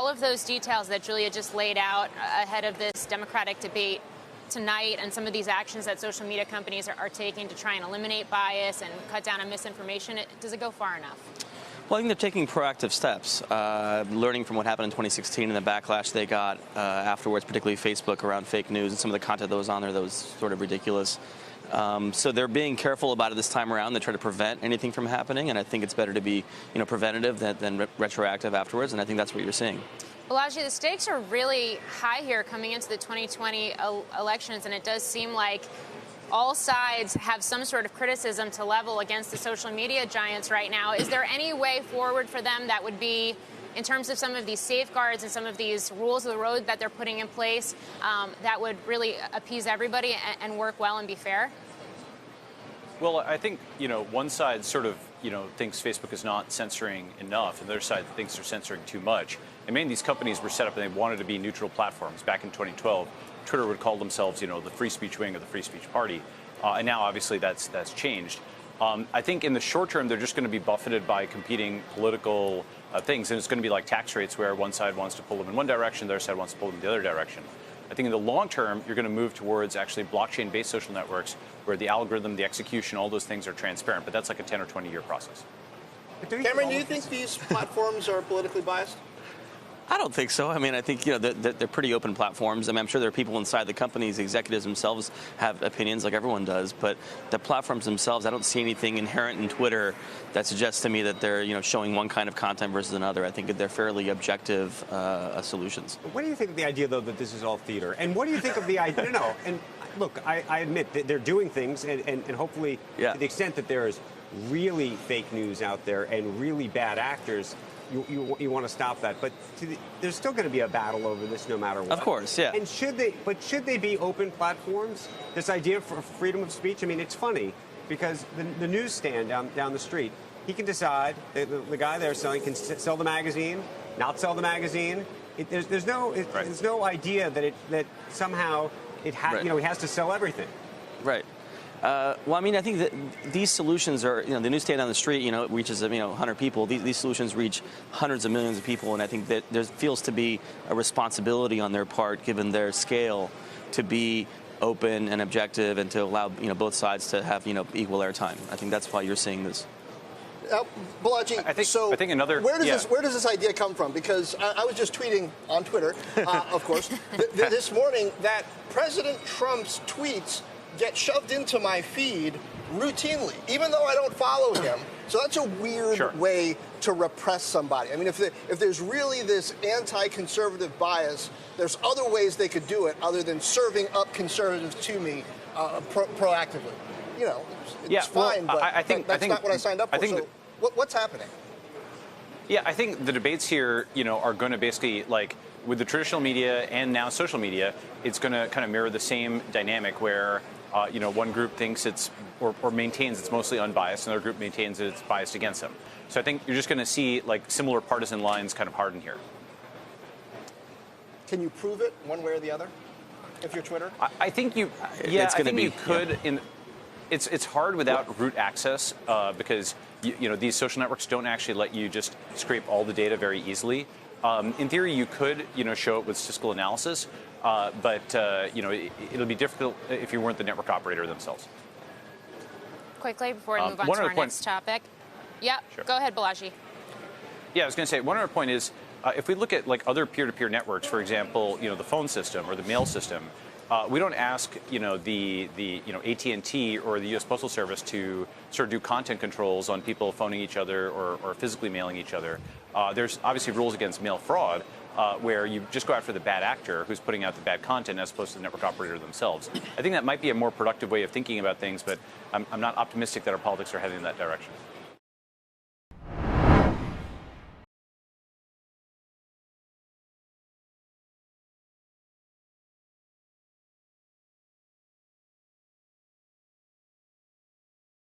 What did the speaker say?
all of those details that Julia just laid out ahead of this Democratic debate tonight and some of these actions that social media companies are taking to try and eliminate bias and cut down on misinformation, does it go far enough? Well, I think they're taking proactive steps, learning from what happened in 2016 and the backlash they got afterwards, particularly Facebook around fake news and some of the content that was on there that was sort of ridiculous. So they're being careful about it this time around. They try to prevent anything from happening, and I think it's better to be, preventative than retroactive afterwards, and I think that's what you're seeing. Balaji, the stakes are really high here coming into the 2020 elections, and it does seem like all sides have some sort of criticism to level against the social media giants right now. Is there any way forward for them that would be, in terms of some of these safeguards and some of these rules of the road that they're putting in place, that would really appease everybody and work well and be fair? Well, I think, one side sort of, thinks Facebook is not censoring enough, and the other side thinks they're censoring too much. And many of these companies were set up and they wanted to be neutral platforms. Back in 2012, Twitter would call themselves, the free speech wing of the free speech party. And now, obviously, that's changed. I think in the short term, they're just going to be buffeted by competing political things. And it's going to be like tax rates, where one side wants to pull them in one direction, the other side wants to pull them in the other direction. I think in the long term, you're going to move towards actually blockchain-based social networks where the algorithm, the execution, all those things are transparent. But that's like a 10 or 20-year process. Cameron, do you think these platforms are politically biased? I don't think so. I mean, I think, they're pretty open platforms. I mean, I'm sure there are people inside the companies, executives themselves have opinions like everyone does, but the platforms themselves, I don't see anything inherent in Twitter that suggests to me that they're, showing one kind of content versus another. I think they're fairly objective solutions. What do you think of the idea, though, that this is all theater? And what do you think of the idea? No, and look, I admit that they're doing things, and hopefully to the extent that there is really fake news out there and really bad actors, you want to stop that, but there's still going to be a battle over this no matter what. Of course, yeah. And should they be open platforms? This idea for freedom of speech. I mean, it's funny because the newsstand down the street, he can decide. The guy there selling can sell the magazine, not sell the magazine. There's no idea that somehow he has to sell everything. Right. Well, I mean, I think that these solutions are, the newsstand on the street, it reaches, 100 people. These solutions reach hundreds of millions of people, and I think that there feels to be a responsibility on their part, given their scale, to be open and objective and to allow, both sides to have, equal airtime. I think that's why you're seeing this. Balaji, I think another. Where does this idea come from? Because I was just tweeting on Twitter, of course, this morning that President Trump's tweets get shoved into my feed routinely, even though I don't follow him. So that's a weird way to repress somebody. I mean, if there's really this anti-conservative bias, there's other ways they could do it other than serving up conservatives to me proactively. It's fine, but I think that's not what I signed up for. So what's happening? Yeah, I think the debates here, are going to basically, like, with the traditional media and now social media, it's going to kind of mirror the same dynamic where one group thinks it's or maintains it's mostly unbiased, another group maintains that it's biased against them. So I think you're just going to see like similar partisan lines kind of harden here. Can you prove it one way or the other if you're Twitter? I think you. Yeah, I think you could. Yeah. It's hard without root access because these social networks don't actually let you just scrape all the data very easily. In theory, you could show it with statistical analysis. But it'll be difficult if you weren't the network operator themselves. Quickly, before we move on to our next topic. Yeah, sure. Go ahead, Balaji. Yeah, I was going to say, one other point is, if we look at like other peer-to-peer networks, for example, the phone system or the mail system, we don't ask, the AT&T or the U.S. Postal Service to sort of do content controls on people phoning each other or physically mailing each other. There's obviously rules against mail fraud, where you just go after the bad actor who's putting out the bad content as opposed to the network operator themselves. I think that might be a more productive way of thinking about things, but I'm not optimistic that our politics are heading in that direction.